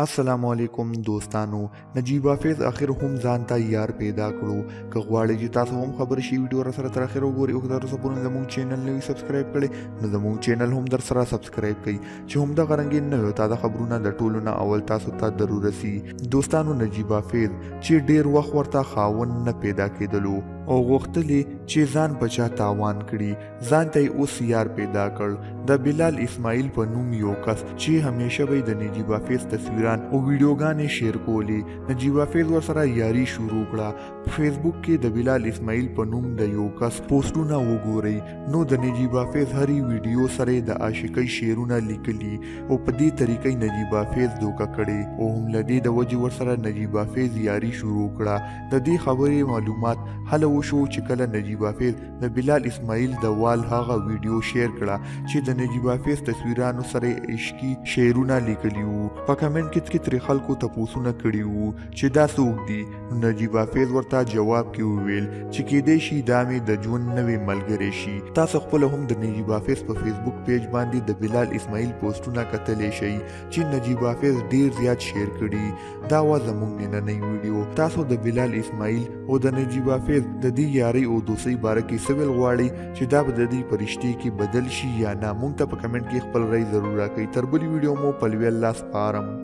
السلام علیکم دوستانو. نجیب حافظ اخر هم ځان ته یار پیدا کړو. که غواړئ چې تاسو هم خبر شي ویډیو را سره تر اخره وګورئ او که تاسو پرون زموږ چینل نوی سبسکرایب کړئ نو زموږ چینل هم در سره سبسکرایب کړئ چې هم دغه رنګین نوي او تازه خبرونه د ټولو نه اول تاسو ته ضرور رسي. دوستانو نجیب حافظ چې ډیر وخت ورته خاوند نه پیدا کېدلو او غوښتلې چې ځان بچا تاوان کړي ځان ته اوس یار پیدا کړ. د بلال اسماعیل په نوم یو کس چې همیشه به د نجیب حافظ تصویران او ویډیوګانې شیر کولې. نجیب حافظ ورسره یاري شروع کړه. فیسبوک کې د بلال اسماعیل په نوم د یو کس پوسټونه وګورئ نو د نجیب حافظ هرې ویډیو سره د عاشقۍ شعرونه لیکلي او په دې طریقې نجیب حافظ دوکه کړي او هم له دې د وجې ورسره نجیب حافظ یاري شروع کړه. د دې خبرې معلومات هله وشو چې کله نجیب حافظ د بلال اسماعیل د وال هغه ویډیو شیر کړه چې د نجیب حافظ تصویرانو سره عشقي شعرونه لیکلي وو. په کمنټ کې ترې خلکو تپوسونه کړي وو چې دا څوک دي. نجیب حافظ ورته جواب کې وویل چې کېدای شي دا مې د ژوند نوی ملګری شي. تاسو خپل هم د نجیب حافظ په فیسبوک پیج باندې د بلال اسماعیل پوسټونه کتلی شئ چې نجیب حافظ ډیر زیات شیر کړي. دا و زموږ نننۍ ویډیو. تاسو د بلال اسماعیل او د نجیب حافظ د دې یارۍ او دوستۍ باره کې څه ویل غواړئ چې دا به د دې په رښتې کې بدل شي یا نه؟ موږ ته په کمنټ کې خپل رای ضرور راکړئ. تر بلې ویډیو مو په لوی الله سپارم.